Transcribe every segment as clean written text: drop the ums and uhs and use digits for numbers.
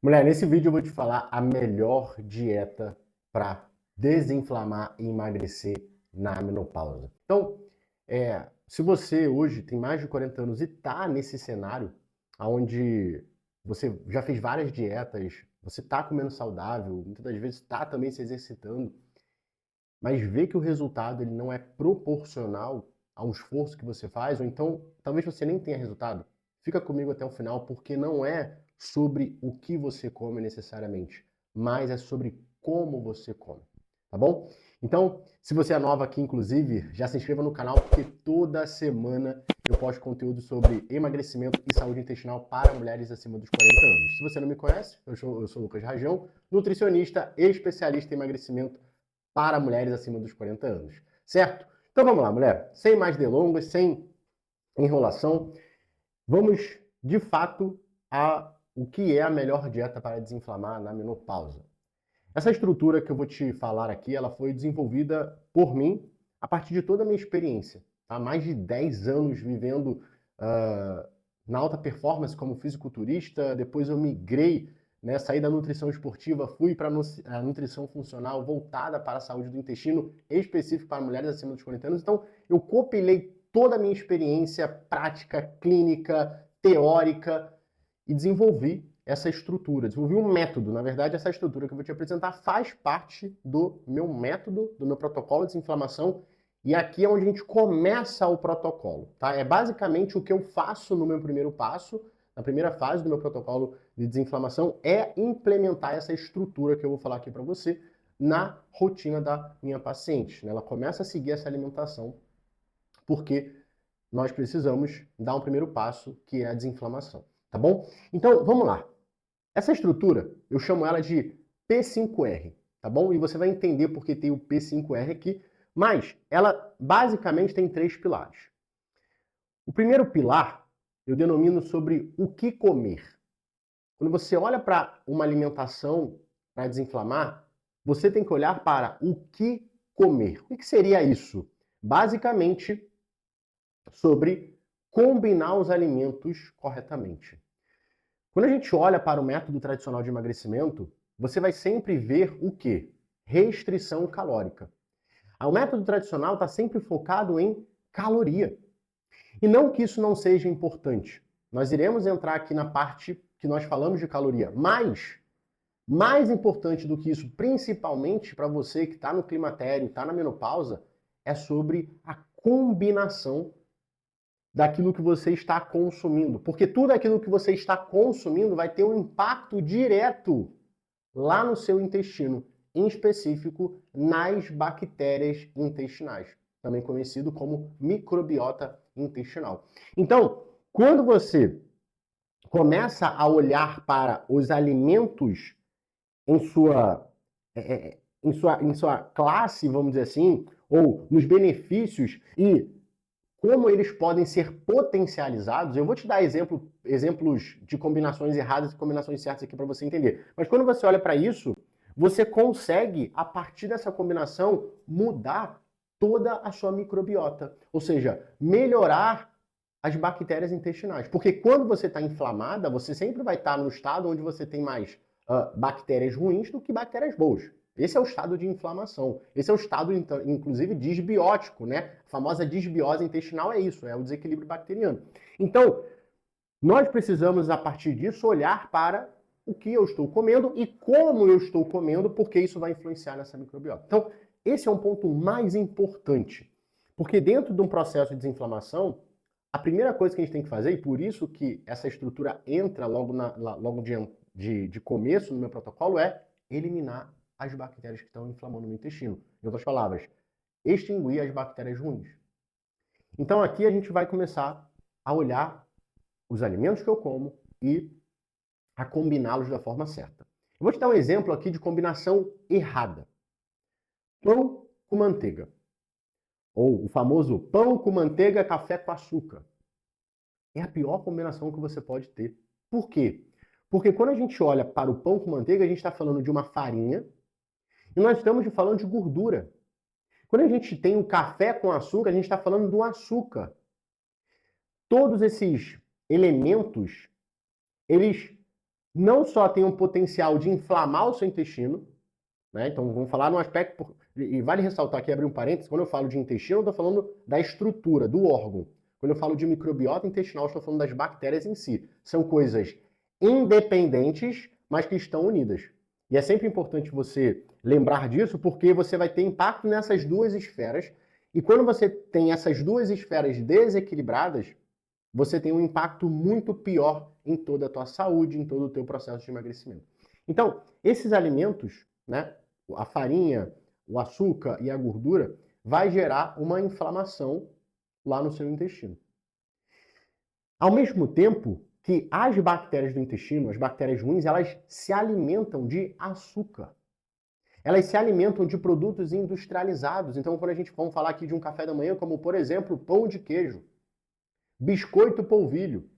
Mulher, nesse vídeo eu vou te falar a melhor dieta para desinflamar e emagrecer na menopausa. Então, se você hoje tem mais de 40 anos e está nesse cenário, onde você já fez várias dietas, você está comendo saudável, muitas das vezes está também se exercitando, mas vê que o resultado ele não é proporcional ao esforço que você faz, ou então talvez você nem tenha resultado, fica comigo até o final, porque não é sobre o que você come necessariamente, mas é sobre como você come, tá bom? Então, se você é nova aqui, inclusive, já se inscreva no canal, porque toda semana eu posto conteúdo sobre emagrecimento e saúde intestinal para mulheres acima dos 40 anos. Se você não me conhece, eu sou o Lucas Rajão, nutricionista e especialista em emagrecimento para mulheres acima dos 40 anos, certo? Então vamos lá, mulher, sem mais delongas, sem enrolação, vamos de fato a o que é a melhor dieta para desinflamar na menopausa. Essa estrutura que eu vou te falar aqui, ela foi desenvolvida por mim a partir de toda a minha experiência. Há mais de 10 anos vivendo na alta performance como fisiculturista, depois eu migrei, né, saí da nutrição esportiva, fui para a nutrição funcional voltada para a saúde do intestino, específico para mulheres acima dos 40 anos. Então, eu compilei toda a minha experiência prática, clínica, teórica e desenvolvi essa estrutura, desenvolvi um método. Na verdade, essa estrutura que eu vou te apresentar faz parte do meu método, do meu protocolo de desinflamação, e aqui é onde a gente começa o protocolo, tá? É basicamente o que eu faço no meu primeiro passo, na primeira fase do meu protocolo de desinflamação, é implementar essa estrutura que eu vou falar aqui para você na rotina da minha paciente, né? Ela começa a seguir essa alimentação porque nós precisamos dar um primeiro passo, que é a desinflamação, tá bom? Então, vamos lá. Essa estrutura, eu chamo ela de P5R, tá bom? E você vai entender por que tem o P5R aqui, mas ela basicamente tem 3 pilares. O primeiro pilar, eu denomino sobre o que comer. Quando você olha para uma alimentação para desinflamar, você tem que olhar para o que comer. O que seria isso? Basicamente, sobre combinar os alimentos corretamente. Quando a gente olha para o método tradicional de emagrecimento, você vai sempre ver o quê? Restrição calórica. O método tradicional está sempre focado em caloria. E não que isso não seja importante. Nós iremos entrar aqui na parte que nós falamos de caloria, mas mais importante do que isso, principalmente para você que está no climatério, está na menopausa, é sobre a combinação daquilo que você está consumindo. Porque tudo aquilo que você está consumindo vai ter um impacto direto lá no seu intestino, em específico nas bactérias intestinais, também conhecido como microbiota intestinal. Então, quando você começa a olhar para os alimentos em sua classe, vamos dizer assim, ou nos benefícios e como eles podem ser potencializados, eu vou te dar exemplos de combinações erradas e combinações certas aqui para você entender. Mas quando você olha para isso, você consegue, a partir dessa combinação, mudar toda a sua microbiota. Ou seja, melhorar as bactérias intestinais. Porque quando você está inflamada, você sempre vai estar no estado onde você tem mais bactérias ruins do que bactérias boas. Esse é o estado de inflamação. Esse é o estado, inclusive, disbiótico, né? A famosa disbiose intestinal é isso, é o desequilíbrio bacteriano. Então, nós precisamos, a partir disso, olhar para o que eu estou comendo e como eu estou comendo, porque isso vai influenciar nessa microbiota. Então, esse é um ponto mais importante, porque dentro de um processo de desinflamação, a primeira coisa que a gente tem que fazer, e por isso que essa estrutura entra logo de começo no meu protocolo, é eliminar as bactérias que estão inflamando no intestino. Em outras palavras, extinguir as bactérias ruins. Então aqui a gente vai começar a olhar os alimentos que eu como e a combiná-los da forma certa. Eu vou te dar um exemplo aqui de combinação errada. Pão com manteiga. Ou o famoso pão com manteiga, café com açúcar. É a pior combinação que você pode ter. Por quê? Porque quando a gente olha para o pão com manteiga, a gente está falando de uma farinha e nós estamos falando de gordura. Quando a gente tem um café com açúcar, a gente está falando do açúcar. Todos esses elementos, eles não só tem um potencial de inflamar o seu intestino, né? Então vamos falar no aspecto, e vale ressaltar aqui, abrir um parênteses, quando eu falo de intestino, eu estou falando da estrutura, do órgão. Quando eu falo de microbiota intestinal, eu estou falando das bactérias em si. São coisas independentes, mas que estão unidas. E é sempre importante você lembrar disso, porque você vai ter impacto nessas duas esferas, e quando você tem essas duas esferas desequilibradas, você tem um impacto muito pior em toda a tua saúde, em todo o teu processo de emagrecimento. Então, esses alimentos, né, a farinha, o açúcar e a gordura, vai gerar uma inflamação lá no seu intestino. Ao mesmo tempo que as bactérias do intestino, as bactérias ruins, elas se alimentam de açúcar. Elas se alimentam de produtos industrializados. Então, quando a gente vamos falar aqui de um café da manhã, como por exemplo, pão de queijo, biscoito polvilho,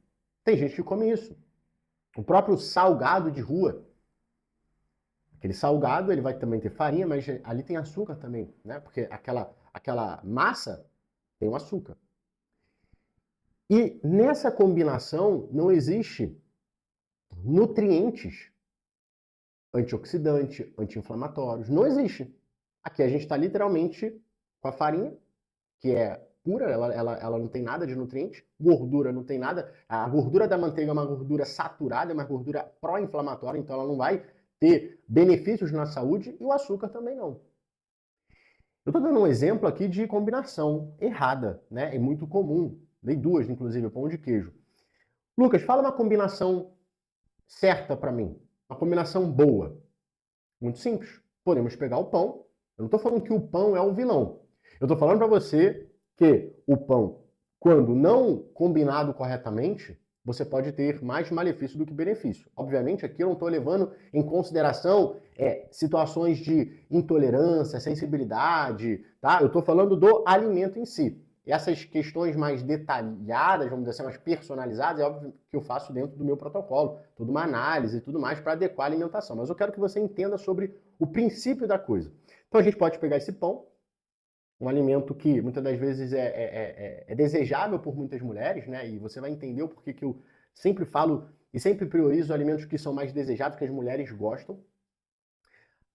tem gente que come isso. O próprio salgado de rua. Aquele salgado, ele vai também ter farinha, mas ali tem açúcar também, né? Porque aquela massa tem o açúcar. E nessa combinação não existe nutrientes antioxidantes, anti-inflamatórios. Não existe. Aqui a gente está literalmente com a farinha, que é pura, ela não tem nada de nutriente, gordura não tem nada. A gordura da manteiga é uma gordura saturada, é uma gordura pró-inflamatória, então ela não vai ter benefícios na saúde, e o açúcar também não. Eu estou dando um exemplo aqui de combinação errada, né? É muito comum. Dei duas, inclusive, pão de queijo. Lucas, fala uma combinação certa para mim. Uma combinação boa. Muito simples. Podemos pegar o pão. Eu não estou falando que o pão é o vilão. Eu estou falando para você que o pão, quando não combinado corretamente, você pode ter mais malefício do que benefício. Obviamente, aqui eu não estou levando em consideração situações de intolerância, sensibilidade, tá? Eu estou falando do alimento em si. E essas questões mais detalhadas, vamos dizer assim, mais personalizadas, é óbvio que eu faço dentro do meu protocolo, toda uma análise e tudo mais para adequar a alimentação. Mas eu quero que você entenda sobre o princípio da coisa. Então a gente pode pegar esse pão, um alimento que muitas das vezes é desejável por muitas mulheres, né? E você vai entender o porquê que eu sempre falo e sempre priorizo alimentos que são mais desejados, que as mulheres gostam.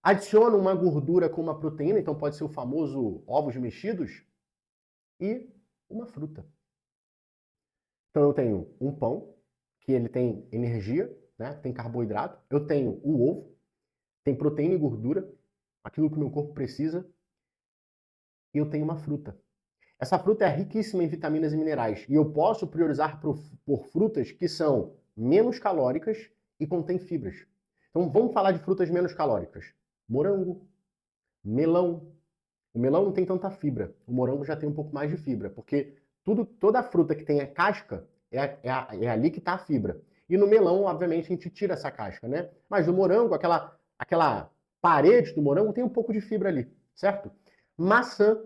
Adiciona uma gordura com uma proteína, então pode ser o famoso ovos mexidos, e uma fruta. Então eu tenho um pão, que ele tem energia, né? Tem carboidrato. Eu tenho o ovo, tem proteína e gordura, aquilo que o meu corpo precisa. E eu tenho uma fruta. Essa fruta é riquíssima em vitaminas e minerais. E eu posso priorizar por frutas que são menos calóricas e contêm fibras. Então vamos falar de frutas menos calóricas. Morango, melão. O melão não tem tanta fibra. O morango já tem um pouco mais de fibra, porque toda fruta que tem a casca é ali que está a fibra. E no melão, obviamente, a gente tira essa casca, né? Mas no morango, aquela parede do morango tem um pouco de fibra ali, certo? Maçã,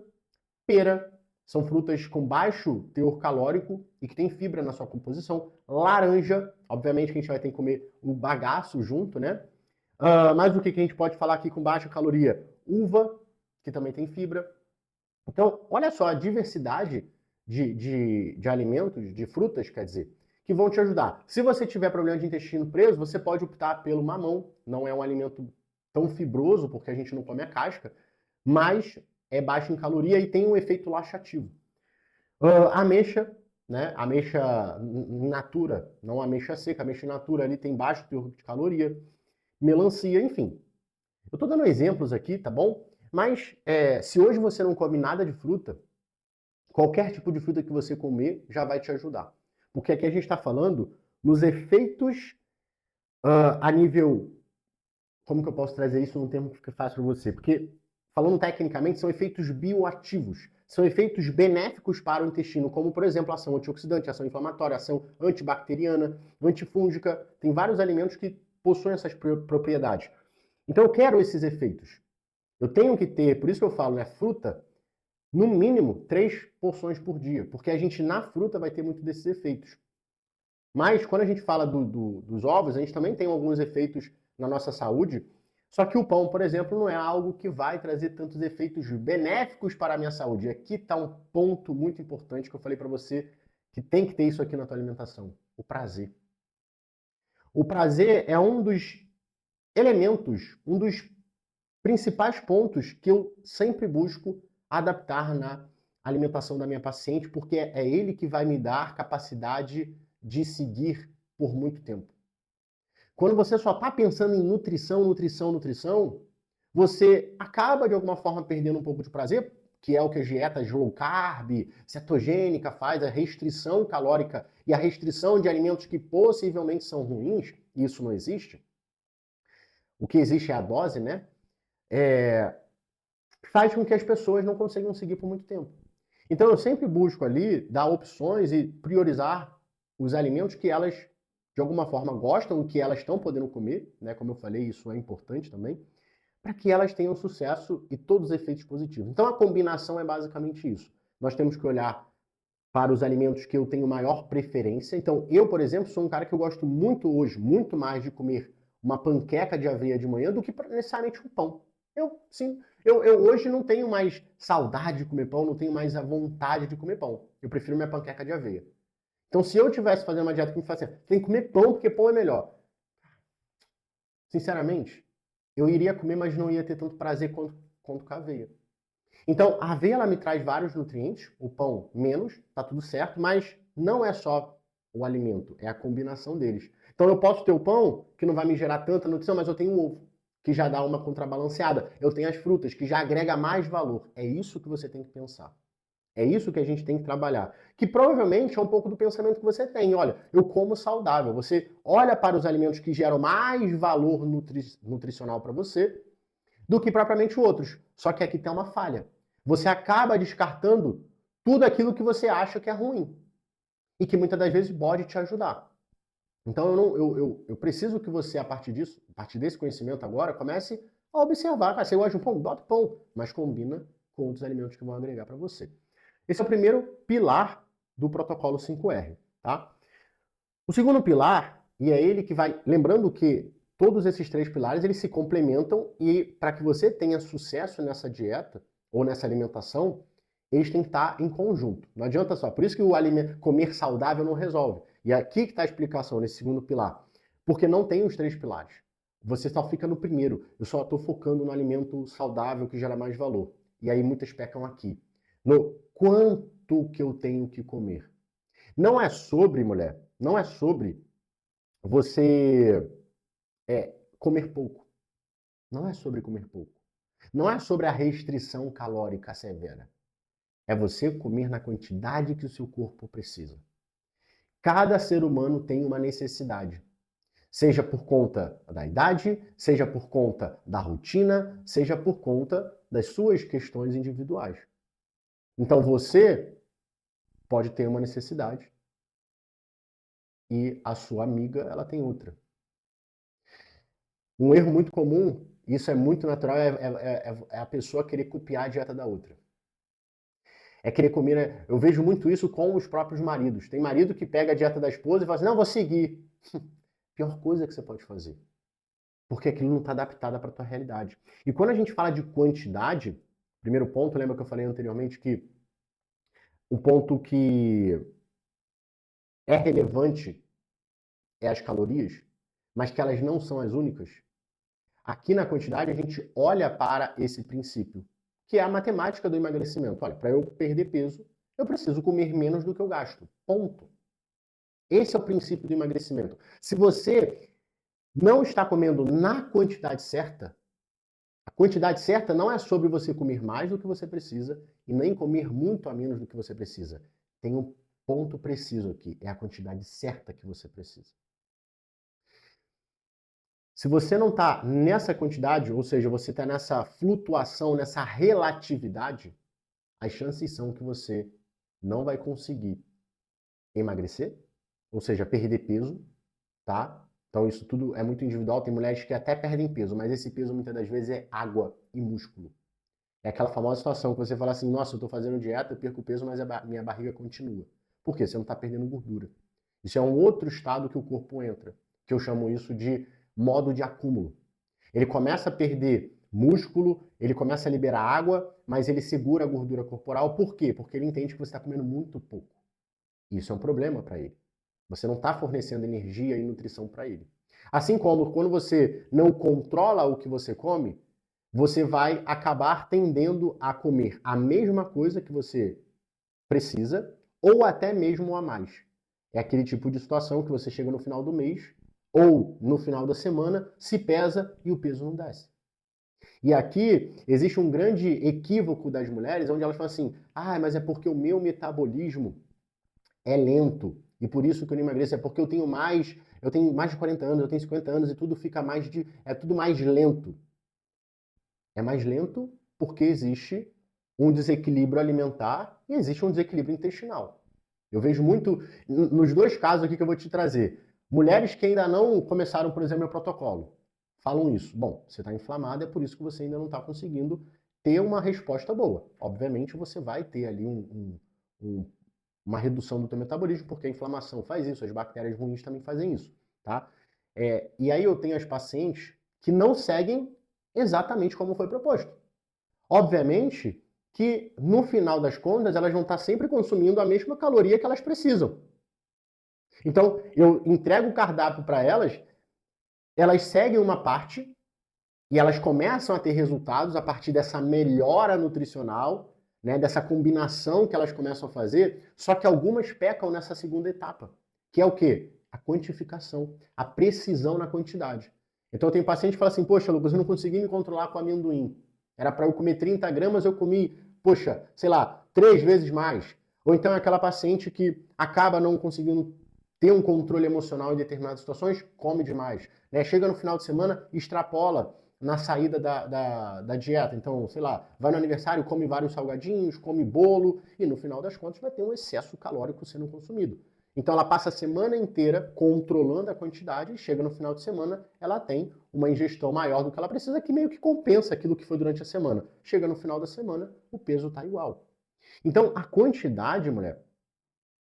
pera, são frutas com baixo teor calórico e que tem fibra na sua composição. Laranja, obviamente que a gente vai ter que comer um bagaço junto, né? Mas o que a gente pode falar aqui com baixa caloria? Uva, que também tem fibra. Então, olha só a diversidade de alimentos, de frutas, quer dizer, que vão te ajudar. Se você tiver problema de intestino preso, você pode optar pelo mamão. Não é um alimento tão fibroso, porque a gente não come a casca, mas é baixo em caloria e tem um efeito laxativo. Ameixa, né? Ameixa in natura, não ameixa seca. Ameixa in natura ali tem baixo teor de caloria. Melancia, enfim. Eu estou dando exemplos aqui, tá bom? Mas se hoje você não come nada de fruta, qualquer tipo de fruta que você comer já vai te ajudar. Porque aqui a gente está falando nos efeitos a nível... Como que eu posso trazer isso num termo que fica fácil para você? Porque, falando tecnicamente, são efeitos bioativos. São efeitos benéficos para o intestino, como, por exemplo, ação antioxidante, ação inflamatória, ação antibacteriana, antifúngica. Tem vários alimentos que possuem essas propriedades. Então, eu quero esses efeitos. Eu tenho que ter, por isso que eu falo, né, fruta, no mínimo 3 porções por dia, porque a gente na fruta vai ter muito desses efeitos. Mas quando a gente fala dos ovos, a gente também tem alguns efeitos na nossa saúde, só que o pão, por exemplo, não é algo que vai trazer tantos efeitos benéficos para a minha saúde. E aqui está um ponto muito importante que eu falei para você, que tem que ter isso aqui na tua alimentação, o prazer. O prazer é um dos elementos, um dos principais pontos que eu sempre busco adaptar na alimentação da minha paciente, porque é ele que vai me dar capacidade de seguir por muito tempo. Quando você só está pensando em nutrição, nutrição, nutrição, você acaba de alguma forma perdendo um pouco de prazer, que é o que as dietas low carb, cetogênica faz, a restrição calórica e a restrição de alimentos que possivelmente são ruins, e isso não existe. O que existe é a dose, né? Faz com que as pessoas não consigam seguir por muito tempo. Então eu sempre busco ali dar opções e priorizar os alimentos que elas de alguma forma gostam e que elas estão podendo comer, né? Como eu falei, isso é importante também, para que elas tenham sucesso e todos os efeitos positivos. Então a combinação é basicamente isso. Nós temos que olhar para os alimentos que eu tenho maior preferência. Então eu, por exemplo, sou um cara que eu gosto muito hoje, muito mais de comer uma panqueca de aveia de manhã do que necessariamente um pão. Eu hoje não tenho mais saudade de comer pão, não tenho mais a vontade de comer pão. Eu prefiro minha panqueca de aveia. Então, se eu tivesse fazendo uma dieta que me falasse, tem que comer pão porque pão é melhor. Sinceramente, eu iria comer, mas não ia ter tanto prazer quanto com a aveia. Então, a aveia ela me traz vários nutrientes, o pão menos, tá tudo certo, mas não é só o alimento, é a combinação deles. Então, eu posso ter o pão, que não vai me gerar tanta nutrição, mas eu tenho o ovo, que já dá uma contrabalanceada. Eu tenho as frutas, que já agrega mais valor. É isso que você tem que pensar. É isso que a gente tem que trabalhar. Que provavelmente é um pouco do pensamento que você tem. Olha, eu como saudável. Você olha para os alimentos que geram mais valor nutricional para você do que propriamente outros. Só que aqui tem uma falha. Você acaba descartando tudo aquilo que você acha que é ruim. E que muitas das vezes pode te ajudar. Então eu preciso que você, a partir disso, a partir desse conhecimento agora, comece a observar. Cara, você gosta de um pão? Bota pão. Mas combina com outros alimentos que vão agregar para você. Esse é o primeiro pilar do protocolo 5R, tá? O segundo pilar, e é ele que vai... Lembrando que todos esses três pilares, eles se complementam e para que você tenha sucesso nessa dieta ou nessa alimentação, eles têm que estar em conjunto. Não adianta só. Por isso que o comer saudável não resolve. E aqui que está a explicação, nesse segundo pilar. Porque não tem os três pilares. Você só fica no primeiro. Eu só estou focando no alimento saudável que gera mais valor. E aí muitas pecam aqui. No quanto que eu tenho que comer. Não é sobre, mulher, não é sobre você comer pouco. Não é sobre comer pouco. Não é sobre a restrição calórica severa. É você comer na quantidade que o seu corpo precisa. Cada ser humano tem uma necessidade. Seja por conta da idade, seja por conta da rotina, seja por conta das suas questões individuais. Então você pode ter uma necessidade e a sua amiga ela tem outra. Um erro muito comum, isso é muito natural, é a pessoa querer copiar a dieta da outra. É querer comer, né? Eu vejo muito isso com os próprios maridos. Tem marido que pega a dieta da esposa e fala assim, não, vou seguir. Pior coisa que você pode fazer. Porque aquilo não está adaptado para a tua realidade. E quando a gente fala de quantidade, primeiro ponto, lembra que eu falei anteriormente que um ponto que é relevante é as calorias, mas que elas não são as únicas. Aqui na quantidade a gente olha para esse princípio, que é a matemática do emagrecimento. Olha, para eu perder peso, eu preciso comer menos do que eu gasto. Ponto. Esse é o princípio do emagrecimento. Se você não está comendo na quantidade certa, a quantidade certa não é sobre você comer mais do que você precisa e nem comer muito a menos do que você precisa. Tem um ponto preciso aqui, é a quantidade certa que você precisa. Se você não está nessa quantidade, ou seja, você está nessa flutuação, nessa relatividade, as chances são que você não vai conseguir emagrecer, ou seja, perder peso, tá? Então isso tudo é muito individual, tem mulheres que até perdem peso, mas esse peso muitas das vezes é água e músculo. É aquela famosa situação que você fala assim, nossa, eu estou fazendo dieta, eu perco peso, mas minha barriga continua. Por quê? Você não está perdendo gordura. Isso é um outro estado que o corpo entra, que eu chamo isso de modo de acúmulo. Ele começa a perder músculo, ele começa a liberar água, mas ele segura a gordura corporal. Por quê? Porque ele entende que você está comendo muito pouco. Isso é um problema para ele. Você não está fornecendo energia e nutrição para ele. Assim como quando você não controla o que você come, você vai acabar tendendo a comer a mesma coisa que você precisa ou até mesmo a mais. É aquele tipo de situação que você chega no final do mês ou no final da semana, se pesa e o peso não desce. E aqui existe um grande equívoco das mulheres, onde elas falam assim: ah, mas é porque o meu metabolismo é lento e por isso que eu não emagreço, é porque eu tenho mais de 40 anos, eu tenho 50 anos e tudo fica é tudo mais lento. É mais lento porque existe um desequilíbrio alimentar e existe um desequilíbrio intestinal. Eu vejo muito, nos dois casos aqui que eu vou te trazer, mulheres que ainda não começaram, por exemplo, o protocolo, falam isso. Bom, você está inflamado, é por isso que você ainda não está conseguindo ter uma resposta boa. Obviamente, você vai ter ali uma redução do teu metabolismo, porque a inflamação faz isso, as bactérias ruins também fazem isso, tá? E aí eu tenho as pacientes que não seguem exatamente como foi proposto. Obviamente que, no final das contas, elas vão estar sempre consumindo a mesma caloria que elas precisam. Então, eu entrego o cardápio para elas, elas seguem uma parte e elas começam a ter resultados a partir dessa melhora nutricional, né, dessa combinação que elas começam a fazer, só que algumas pecam nessa segunda etapa, que é o quê? A quantificação, a precisão na quantidade. Então eu tenho paciente que fala assim, poxa, Lucas, eu não consegui me controlar com amendoim. Era para eu comer 30 gramas, eu comi, poxa, sei lá, 3 vezes mais. Ou então é aquela paciente que acaba não conseguindo ter um controle emocional em determinadas situações, come demais. Né? Chega no final de semana, extrapola na saída da dieta. Então, sei lá, vai no aniversário, come vários salgadinhos, come bolo, e no final das contas vai ter um excesso calórico sendo consumido. Então ela passa a semana inteira controlando a quantidade e chega no final de semana, ela tem uma ingestão maior do que ela precisa, que meio que compensa aquilo que foi durante a semana. Chega no final da semana, o peso está igual. Então a quantidade, mulher,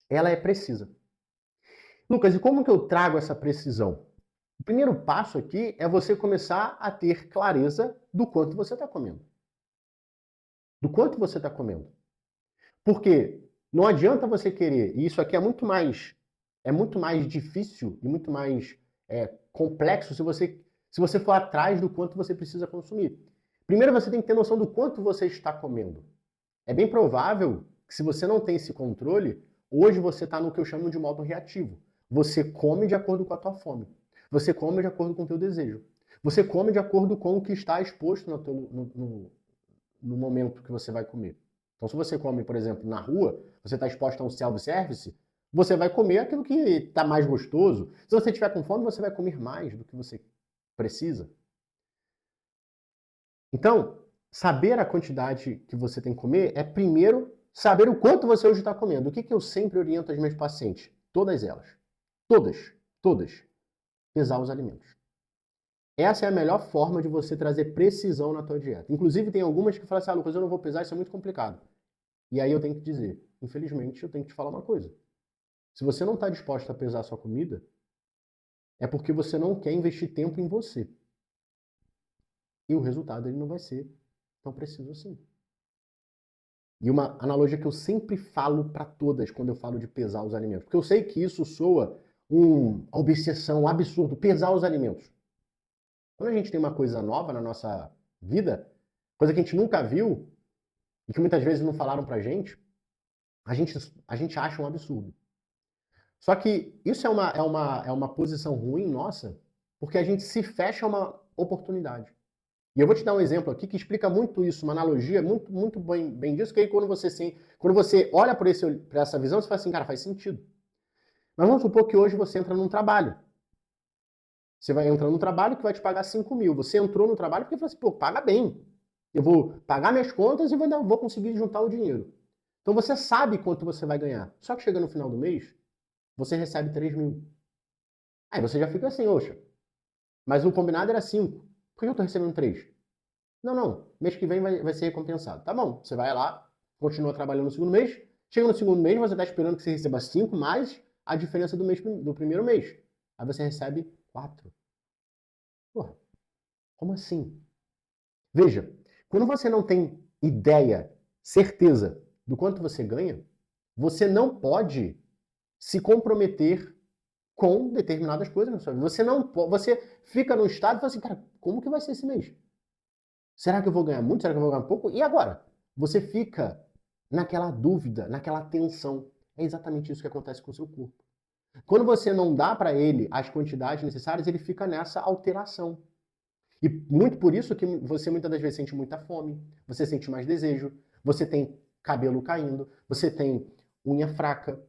ela é precisa. Lucas, e como que eu trago essa precisão? O primeiro passo aqui é você começar a ter clareza do quanto você está comendo. Do quanto você está comendo. Porque não adianta você querer, e isso aqui é muito mais difícil e muito mais complexo se você for atrás do quanto você precisa consumir. Primeiro você tem que ter noção do quanto você está comendo. É bem provável que se você não tem esse controle, hoje você está no que eu chamo de modo reativo. Você come de acordo com a tua fome. Você come de acordo com o teu desejo. Você come de acordo com o que está exposto no momento que você vai comer. Então, se você come, por exemplo, na rua, você está exposto a um self-service, você vai comer aquilo que está mais gostoso. Se você estiver com fome, você vai comer mais do que você precisa. Então, saber a quantidade que você tem que comer é, primeiro, saber o quanto você hoje está comendo. O que eu sempre oriento as minhas pacientes? Todas elas. Todas. Pesar os alimentos. Essa é a melhor forma de você trazer precisão na tua dieta. Inclusive, tem algumas que falam assim, Lucas, eu não vou pesar, isso é muito complicado. E aí eu tenho que dizer, infelizmente, eu tenho que te falar uma coisa. Se você não está disposto a pesar a sua comida, é porque você não quer investir tempo em você. E o resultado ele não vai ser tão preciso assim. E uma analogia que eu sempre falo para todas quando eu falo de pesar os alimentos. Porque eu sei que isso soa uma obsessão, um absurdo, pesar os alimentos. Quando a gente tem uma coisa nova na nossa vida, coisa que a gente nunca viu, e que muitas vezes não falaram pra gente, a gente acha um absurdo. Só que isso é uma posição ruim nossa, porque a gente se fecha a uma oportunidade. E eu vou te dar um exemplo aqui que explica muito isso, uma analogia muito bem disso, que aí quando você olha por essa visão, você fala assim, cara, faz sentido. Mas vamos supor que hoje você entra num trabalho. Você vai entrar num trabalho que vai te pagar 5 mil. Você entrou no trabalho porque falou assim, pô, paga bem. Eu vou pagar minhas contas e vou conseguir juntar o dinheiro. Então você sabe quanto você vai ganhar. Só que chega no final do mês, você recebe 3 mil. Aí você já fica assim, oxa, mas o combinado era 5. Por que eu estou recebendo 3? Não. Mês que vem vai ser recompensado. Tá bom, você vai lá, continua trabalhando no segundo mês. Chega no segundo mês, você está esperando que você receba 5 mais a diferença do primeiro mês. Aí você recebe 4. Porra, como assim? Veja, quando você não tem ideia, certeza do quanto você ganha, você não pode se comprometer com determinadas coisas na sua vida. Você fica no estado e fala assim, cara, como que vai ser esse mês? Será que eu vou ganhar muito? Será que eu vou ganhar pouco? E agora? Você fica naquela dúvida, naquela tensão. É exatamente isso que acontece com o seu corpo. Quando você não dá para ele as quantidades necessárias, ele fica nessa alteração. E muito por isso que você muitas das vezes sente muita fome, você sente mais desejo, você tem cabelo caindo, você tem unha fraca,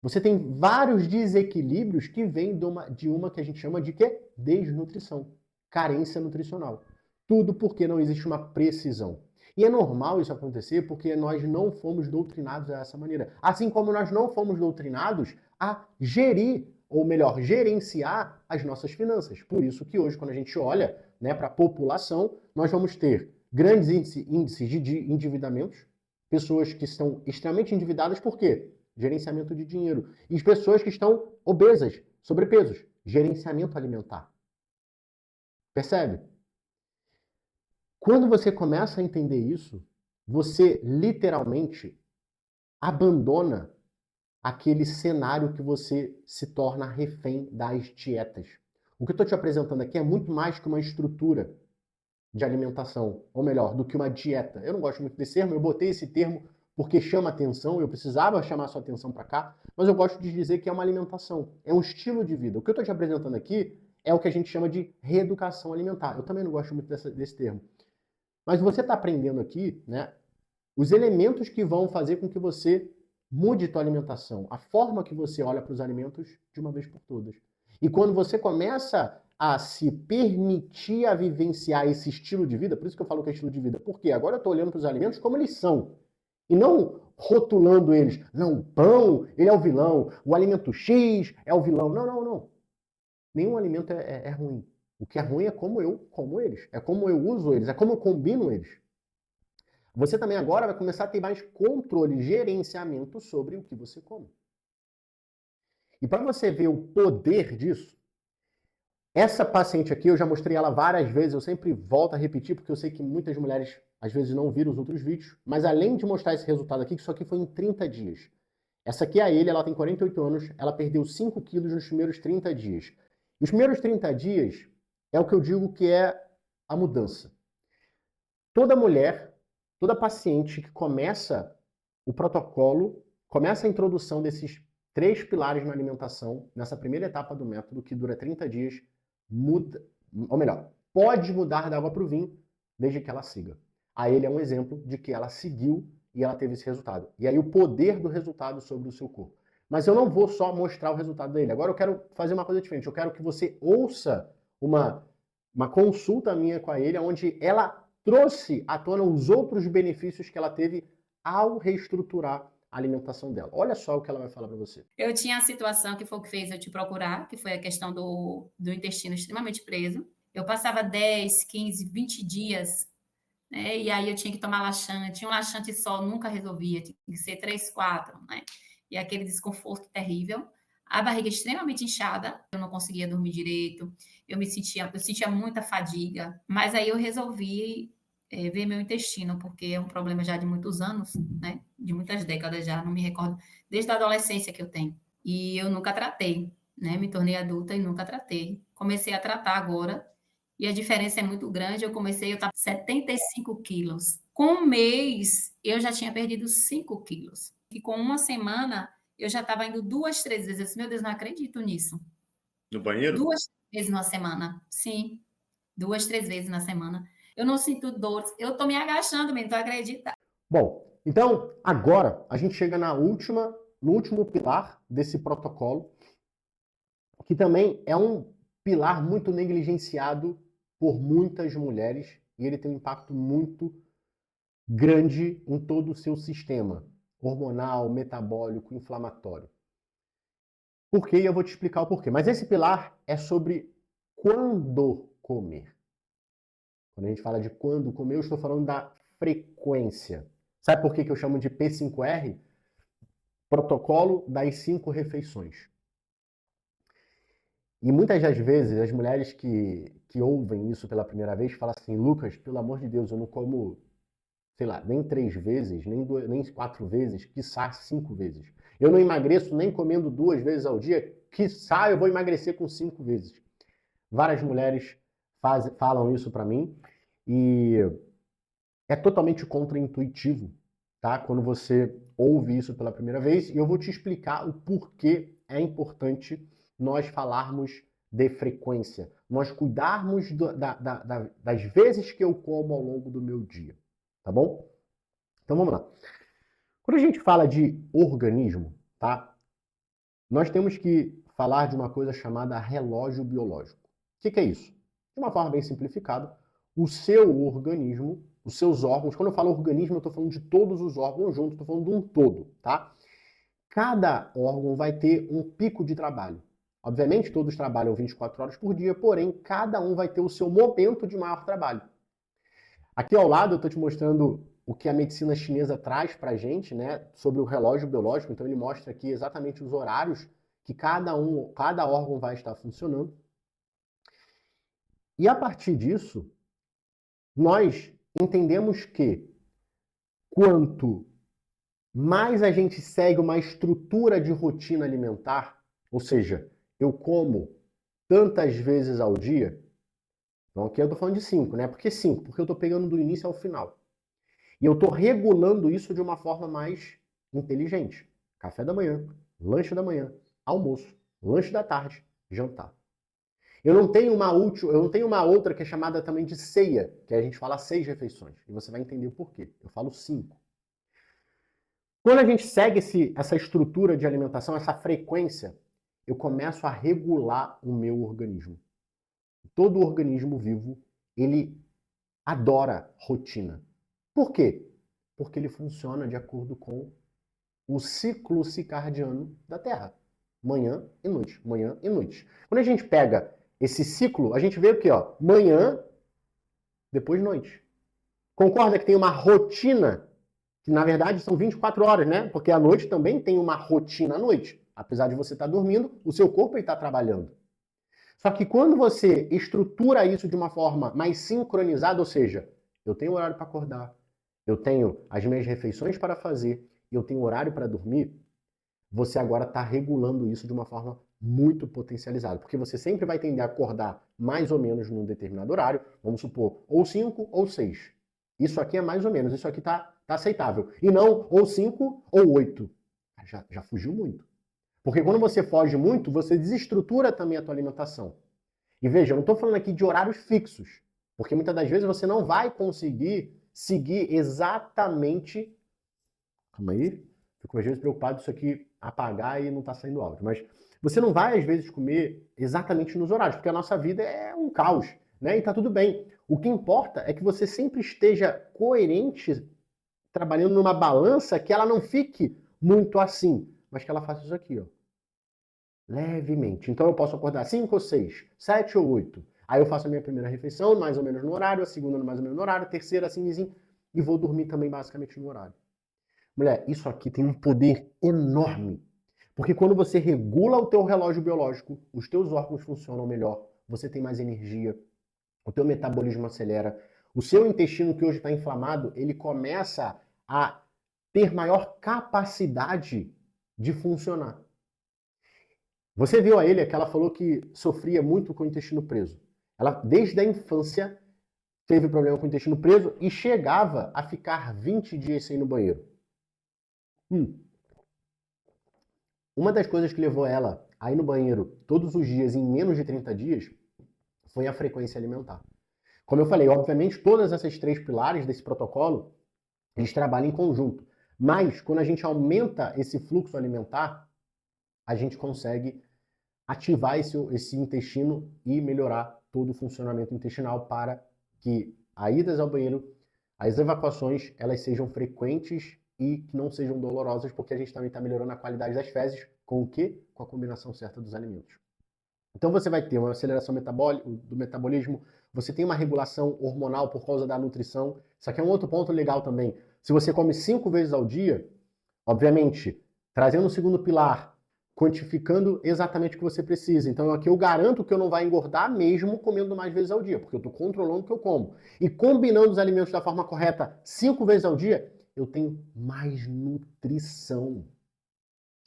você tem vários desequilíbrios que vêm de uma que a gente chama de quê? Desnutrição, carência nutricional. Tudo porque não existe uma precisão. E é normal isso acontecer porque nós não fomos doutrinados dessa maneira. Assim como nós não fomos doutrinados a gerir, ou melhor, gerenciar as nossas finanças. Por isso que hoje, quando a gente olha, né, para a população, nós vamos ter grandes índices de endividamentos, pessoas que estão extremamente endividadas, por quê? Gerenciamento de dinheiro. E as pessoas que estão obesas, sobrepesos, gerenciamento alimentar. Percebe? Quando você começa a entender isso, você literalmente abandona aquele cenário que você se torna refém das dietas. O que eu estou te apresentando aqui é muito mais que uma estrutura de alimentação, ou melhor, do que uma dieta. Eu não gosto muito desse termo, eu botei esse termo porque chama atenção, eu precisava chamar sua atenção para cá, mas eu gosto de dizer que é uma alimentação, é um estilo de vida. O que eu estou te apresentando aqui é o que a gente chama de reeducação alimentar. Eu também não gosto muito desse termo. Mas você está aprendendo aqui, né, os elementos que vão fazer com que você mude sua alimentação, a forma que você olha para os alimentos de uma vez por todas. E quando você começa a se permitir a vivenciar esse estilo de vida, por isso que eu falo que é estilo de vida, porque agora eu estou olhando para os alimentos como eles são, e não rotulando eles. Não, o pão, ele é o vilão, o alimento X é o vilão. Não, não, não. Nenhum alimento é ruim. O que é ruim é como eu como eles, é como eu uso eles, é como eu combino eles. Você também agora vai começar a ter mais controle, gerenciamento sobre o que você come. E para você ver o poder disso, essa paciente aqui, eu já mostrei ela várias vezes, eu sempre volto a repetir, porque eu sei que muitas mulheres às vezes não viram os outros vídeos, mas além de mostrar esse resultado aqui, que isso aqui foi em 30 dias. Essa aqui é a ele, ela tem 48 anos, ela perdeu 5 quilos nos primeiros 30 dias. E os primeiros 30 dias é o que eu digo que é a mudança. Toda mulher, toda paciente que começa o protocolo, começa a introdução desses 3 pilares na alimentação, nessa primeira etapa do método, que dura 30 dias, muda, ou melhor, pode mudar da água para o vinho, desde que ela siga. A ele é um exemplo de que ela seguiu e ela teve esse resultado. E aí o poder do resultado sobre o seu corpo. Mas eu não vou só mostrar o resultado dele. Agora eu quero fazer uma coisa diferente. Eu quero que você ouça uma consulta minha com a ele, onde ela trouxe à tona os outros benefícios que ela teve ao reestruturar a alimentação dela. Olha só o que ela vai falar para você. Eu tinha a situação que foi o que fez eu te procurar, que foi a questão do intestino extremamente preso. Eu passava 10, 15, 20 dias, né? E aí eu tinha que tomar laxante. Um laxante só nunca resolvia, tinha que ser 3, 4, né? E aquele desconforto terrível. A barriga extremamente inchada, eu não conseguia dormir direito, eu sentia muita fadiga, mas aí eu resolvi ver meu intestino, porque é um problema já de muitos anos, né? De muitas décadas já, não me recordo, desde a adolescência que eu tenho. E eu nunca tratei, né? Me tornei adulta e nunca tratei. Comecei a tratar agora, e a diferença é muito grande. Eu estava com 75 quilos. Com um mês, eu já tinha perdido 5 quilos. E com uma semana, eu já estava indo 2, 3 vezes. Eu disse, meu Deus, não acredito nisso. No banheiro? 2 vezes na semana. Sim, 2, 3 vezes na semana. Eu não sinto dores. Eu tô me agachando mesmo, tu acredita? Bom, então agora a gente chega no último pilar desse protocolo, que também é um pilar muito negligenciado por muitas mulheres e ele tem um impacto muito grande em todo o seu sistema hormonal, metabólico, inflamatório. Por quê? Eu vou te explicar o porquê. Mas esse pilar é sobre quando comer. Quando a gente fala de quando comer, eu estou falando da frequência. Sabe por que eu chamo de P5R? Protocolo das 5 refeições. E muitas das vezes as mulheres que ouvem isso pela primeira vez falam assim, Lucas, pelo amor de Deus, eu não como, sei lá, nem 3 vezes, nem 4 vezes, quiçá 5 vezes. Eu não emagreço nem comendo 2 vezes ao dia, quiçá eu vou emagrecer com 5 vezes. Várias mulheres falam isso para mim e é totalmente contraintuitivo, tá? Quando você ouve isso pela primeira vez, e eu vou te explicar o porquê é importante nós falarmos de frequência, nós cuidarmos das vezes que eu como ao longo do meu dia, tá bom? Então vamos lá. Quando a gente fala de organismo, tá? Nós temos que falar de uma coisa chamada relógio biológico. O que é isso? De uma forma bem simplificada, o seu organismo, os seus órgãos, quando eu falo organismo, eu estou falando de todos os órgãos juntos, estou falando de um todo, tá? Cada órgão vai ter um pico de trabalho. Obviamente, todos trabalham 24 horas por dia, porém, cada um vai ter o seu momento de maior trabalho. Aqui ao lado eu estou te mostrando o que a medicina chinesa traz para a gente, né, sobre o relógio biológico. Então ele mostra aqui exatamente os horários que cada órgão vai estar funcionando. E a partir disso, nós entendemos que quanto mais a gente segue uma estrutura de rotina alimentar, ou seja, eu como tantas vezes ao dia, então aqui eu estou falando de 5, né? Por que 5? Porque eu estou pegando do início ao final. E eu estou regulando isso de uma forma mais inteligente. Café da manhã, lanche da manhã, almoço, lanche da tarde, jantar. Eu não tenho uma outra que é chamada também de ceia, que a gente fala 6 refeições. E você vai entender o porquê. Eu falo 5. Quando a gente segue essa estrutura de alimentação, essa frequência, eu começo a regular o meu organismo. Todo organismo vivo, ele adora rotina. Por quê? Porque ele funciona de acordo com o ciclo circadiano da Terra. Manhã e noite, manhã e noite. Quando a gente pega esse ciclo, a gente vê o quê? Ó? Manhã, depois noite. Concorda que tem uma rotina, que na verdade são 24 horas, né? Porque a noite também tem uma rotina à noite. Apesar de você estar dormindo, o seu corpo está trabalhando. Só que quando você estrutura isso de uma forma mais sincronizada, ou seja, eu tenho horário para acordar, eu tenho as minhas refeições para fazer, eu tenho horário para dormir, você agora está regulando isso de uma forma muito potencializada. Porque você sempre vai tender a acordar mais ou menos num determinado horário, vamos supor, ou 5 ou 6. Isso aqui é mais ou menos, isso aqui está aceitável. E não ou 5 ou 8. Já fugiu muito. Porque quando você foge muito, você desestrutura também a tua alimentação. E veja, eu não estou falando aqui de horários fixos, porque muitas das vezes você não vai conseguir seguir exatamente... Calma aí, fico às vezes preocupado isso aqui apagar e não está saindo áudio. Mas você não vai às vezes comer exatamente nos horários, porque a nossa vida é um caos, né? E está tudo bem. O que importa é que você sempre esteja coerente, trabalhando numa balança que ela não fique muito assim, mas que ela faça isso aqui, ó. Levemente. Então eu posso acordar 5 ou 6, 7 ou 8. Aí eu faço a minha primeira refeição, mais ou menos no horário, a segunda mais ou menos no horário, a terceira assim, e vou dormir também basicamente no horário. Mulher, isso aqui tem um poder enorme. Porque quando você regula o teu relógio biológico, os teus órgãos funcionam melhor, você tem mais energia, o teu metabolismo acelera, o seu intestino que hoje está inflamado, ele começa a ter maior capacidade de funcionar. Você viu a Elia que ela falou que sofria muito com o intestino preso. Ela, desde a infância, teve problema com o intestino preso e chegava a ficar 20 dias sem ir no banheiro. Uma das coisas que levou ela a ir no banheiro todos os dias em menos de 30 dias foi a frequência alimentar. Como eu falei, obviamente, todas essas 3 pilares desse protocolo, eles trabalham em conjunto. Mas, quando a gente aumenta esse fluxo alimentar, a gente consegue ativar esse intestino e melhorar todo o funcionamento intestinal para que as idas ao banheiro, as evacuações, elas sejam frequentes e que não sejam dolorosas, porque a gente também está melhorando a qualidade das fezes com o quê? Com a combinação certa dos alimentos. Então você vai ter uma aceleração do metabolismo, você tem uma regulação hormonal por causa da nutrição. Isso aqui é um outro ponto legal também. Se você come 5 vezes ao dia, obviamente, trazendo o segundo pilar, quantificando exatamente o que você precisa. Então aqui eu garanto que eu não vai engordar mesmo comendo mais vezes ao dia, porque eu estou controlando o que eu como. E combinando os alimentos da forma correta 5 vezes ao dia, eu tenho mais nutrição.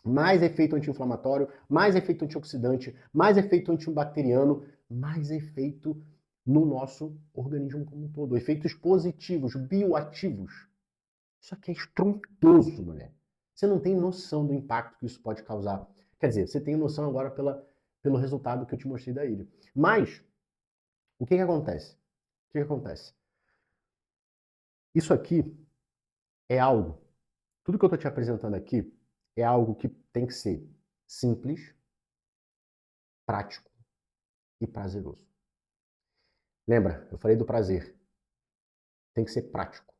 mais efeito anti-inflamatório, mais efeito antioxidante, mais efeito antibacteriano, mais efeito no nosso organismo como um todo. Efeitos positivos, bioativos. Isso aqui é estrondoso, mulher. Você não tem noção do impacto que isso pode causar. Quer dizer, você tem noção agora pelo resultado que eu te mostrei da ilha. Mas, o que acontece? O que acontece? Isso aqui é algo, tudo que eu estou te apresentando aqui é algo que tem que ser simples, prático e prazeroso. Lembra, eu falei do prazer. Tem que ser prático.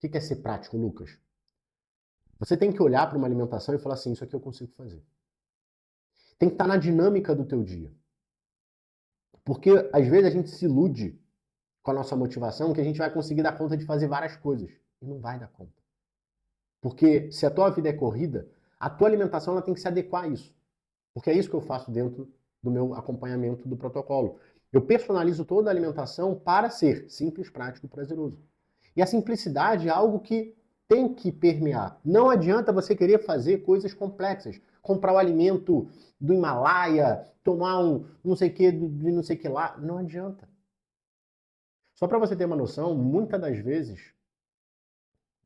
O que é ser prático, Lucas? Você tem que olhar para uma alimentação e falar assim, isso aqui eu consigo fazer. Tem que estar na dinâmica do teu dia. Porque às vezes a gente se ilude com a nossa motivação que a gente vai conseguir dar conta de fazer várias coisas. E não vai dar conta. Porque se a tua vida é corrida, a tua alimentação ela tem que se adequar a isso. Porque é isso que eu faço dentro do meu acompanhamento do protocolo. Eu personalizo toda a alimentação para ser simples, prático e prazeroso. E a simplicidade é algo que tem que permear. Não adianta você querer fazer coisas complexas. Comprar o alimento do Himalaia, tomar um não sei o que, de não sei o que lá. Não adianta. Só para você ter uma noção, muitas das vezes,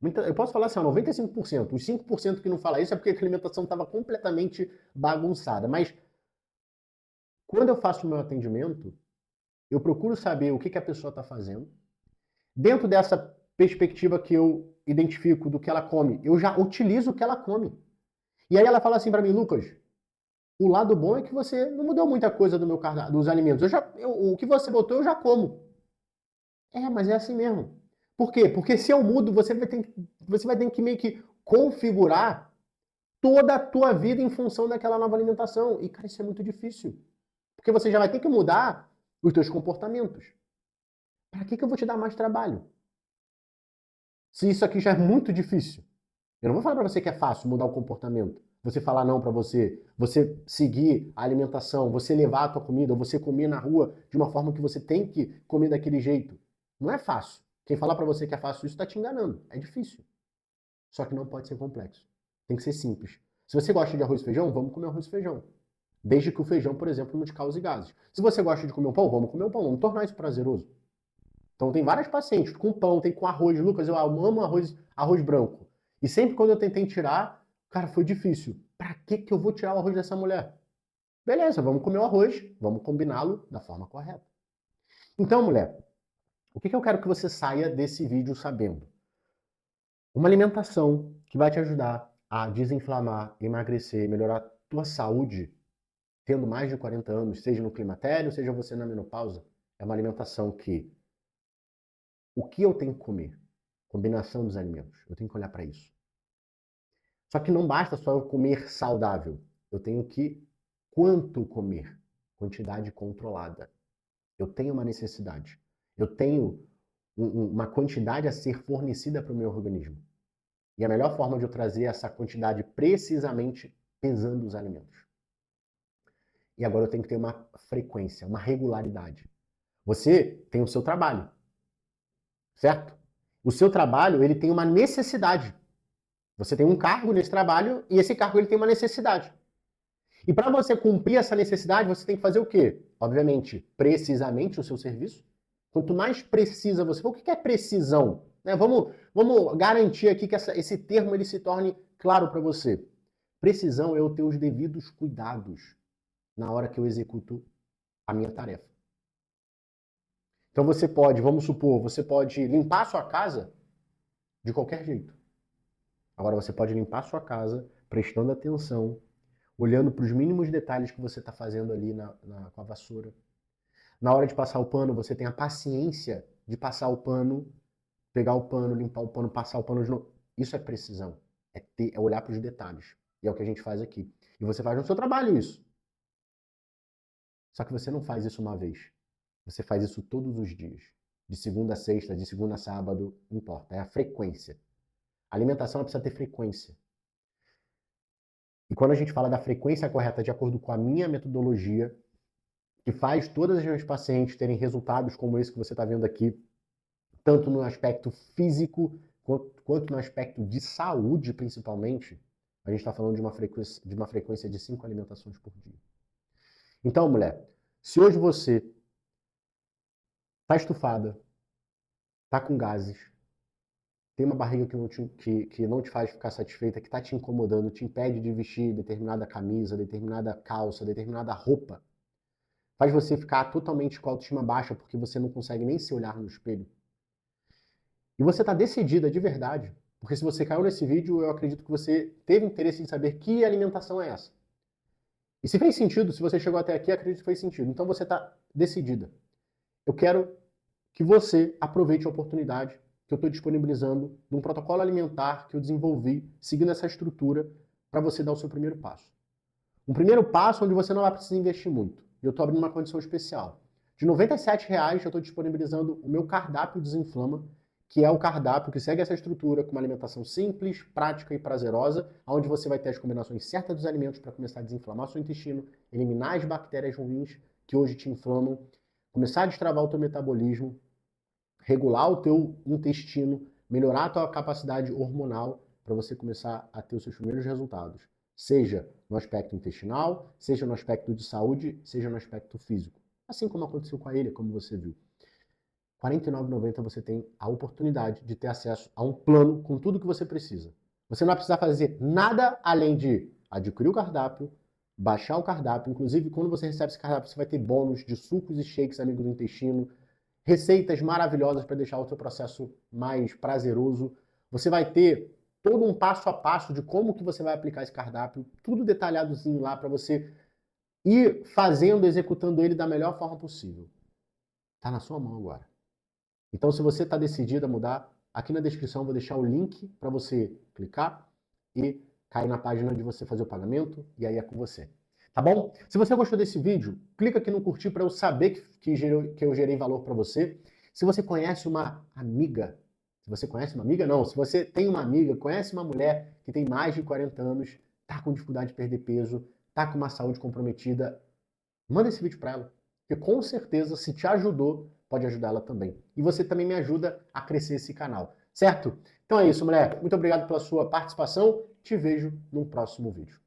eu posso falar assim, 95%. Os 5% que não fala isso é porque a alimentação estava completamente bagunçada. Mas quando eu faço o meu atendimento, eu procuro saber o que a pessoa está fazendo. Dentro dessa perspectiva que eu identifico do que ela come, eu já utilizo o que ela come. E aí ela fala assim para mim, Lucas, o lado bom é que você não mudou muita coisa do meu cardápio, dos alimentos. O que você botou eu já como. Mas é assim mesmo. Por quê? Porque se eu mudo, você vai ter que meio que configurar toda a tua vida em função daquela nova alimentação. E, cara, isso é muito difícil. Porque você já vai ter que mudar os teus comportamentos. Para que eu vou te dar mais trabalho? Se isso aqui já é muito difícil. Eu não vou falar para você que é fácil mudar o comportamento. Você falar não para você seguir a alimentação, você levar a tua comida, você comer na rua de uma forma que você tem que comer daquele jeito. Não é fácil. Quem falar para você que é fácil isso está te enganando. É difícil. Só que não pode ser complexo. Tem que ser simples. Se você gosta de arroz e feijão, vamos comer arroz e feijão. Desde que o feijão, por exemplo, não te cause gases. Se você gosta de comer um pão, vamos comer um pão. Vamos tornar isso prazeroso. Então tem várias pacientes com pão, tem com arroz. Lucas, eu amo arroz branco. E sempre quando eu tentei tirar, cara, foi difícil. Pra que eu vou tirar o arroz dessa mulher? Beleza, vamos comer o arroz, vamos combiná-lo da forma correta. Então, mulher, o que eu quero que você saia desse vídeo sabendo? Uma alimentação que vai te ajudar a desinflamar, emagrecer, melhorar a tua saúde, tendo mais de 40 anos, seja no climatério, seja você na menopausa, é uma alimentação que o que eu tenho que comer? Combinação dos alimentos. Eu tenho que olhar para isso. Só que não basta só eu comer saudável. Eu tenho que quanto comer? Quantidade controlada. Eu tenho uma necessidade. Eu tenho uma quantidade a ser fornecida para o meu organismo. E a melhor forma de eu trazer essa quantidade precisamente pesando os alimentos. E agora eu tenho que ter uma frequência, uma regularidade. Você tem o seu trabalho, certo? O seu trabalho, ele tem uma necessidade. Você tem um cargo nesse trabalho e esse cargo ele tem uma necessidade. E para você cumprir essa necessidade, você tem que fazer o quê? Obviamente, precisamente o seu serviço. Quanto mais precisa você for, o que é precisão? Vamos garantir aqui que esse termo ele se torne claro para você. Precisão é eu ter os devidos cuidados na hora que eu executo a minha tarefa. Então você pode, vamos supor, você pode limpar a sua casa de qualquer jeito. Agora você pode limpar a sua casa prestando atenção, olhando para os mínimos detalhes que você está fazendo ali com a vassoura. Na hora de passar o pano, você tem a paciência de passar o pano, pegar o pano, limpar o pano, passar o pano de novo. Isso é precisão. É olhar para os detalhes. E é o que a gente faz aqui. E você faz no seu trabalho isso. Só que você não faz isso uma vez. Você faz isso todos os dias. De segunda a sexta, de segunda a sábado, não importa. É a frequência. A alimentação precisa ter frequência. E quando a gente fala da frequência correta, de acordo com a minha metodologia, que faz todas as minhas pacientes terem resultados como esse que você está vendo aqui, tanto no aspecto físico, quanto no aspecto de saúde, principalmente, A gente está falando de uma frequência de 5 alimentações por dia. Então, mulher, se hoje você está estufada, está com gases, tem uma barriga que não te faz ficar satisfeita, que está te incomodando, te impede de vestir determinada camisa, determinada calça, determinada roupa, faz você ficar totalmente com a autoestima baixa porque você não consegue nem se olhar no espelho. E você está decidida de verdade, porque se você caiu nesse vídeo, eu acredito que você teve interesse em saber que alimentação é essa. E se fez sentido, se você chegou até aqui, acredito que fez sentido. Então você está decidida. Eu quero que você aproveite a oportunidade que eu estou disponibilizando de um protocolo alimentar que eu desenvolvi, seguindo essa estrutura, para você dar o seu primeiro passo. Um primeiro passo onde você não vai precisar investir muito. E eu estou abrindo uma condição especial. De R$ 97,00 eu estou disponibilizando o meu cardápio Desinflama, que é o cardápio que segue essa estrutura com uma alimentação simples, prática e prazerosa, onde você vai ter as combinações certas dos alimentos para começar a desinflamar seu intestino, eliminar as bactérias ruins que hoje te inflamam, começar a destravar o teu metabolismo, regular o teu intestino, melhorar a tua capacidade hormonal para você começar a ter os seus primeiros resultados. Seja no aspecto intestinal, seja no aspecto de saúde, seja no aspecto físico. Assim como aconteceu com a Ilha, como você viu. R$ 49,90 você tem a oportunidade de ter acesso a um plano com tudo que você precisa. Você não vai precisar fazer nada além de adquirir o cardápio, baixar o cardápio. Inclusive, quando você recebe esse cardápio, você vai ter bônus de sucos e shakes amigo do intestino, receitas maravilhosas para deixar o seu processo mais prazeroso. Você vai ter todo um passo a passo de como que você vai aplicar esse cardápio, tudo detalhadozinho lá para você ir fazendo, executando ele da melhor forma possível. Tá na sua mão agora. Então, se você está decidido a mudar, aqui na descrição eu vou deixar o link para você clicar e cair na página de você fazer o pagamento, e aí é com você. Tá bom? Se você gostou desse vídeo, clica aqui no curtir para eu saber que eu gerei valor para você. Se você conhece uma amiga, se você conhece uma amiga, não, se você tem uma amiga, conhece uma mulher que tem mais de 40 anos, tá com dificuldade de perder peso, tá com uma saúde comprometida, manda esse vídeo para ela, porque com certeza, se te ajudou, pode ajudar ela também. E você também me ajuda a crescer esse canal, certo? Então é isso, mulher. Muito obrigado pela sua participação. Te vejo no próximo vídeo.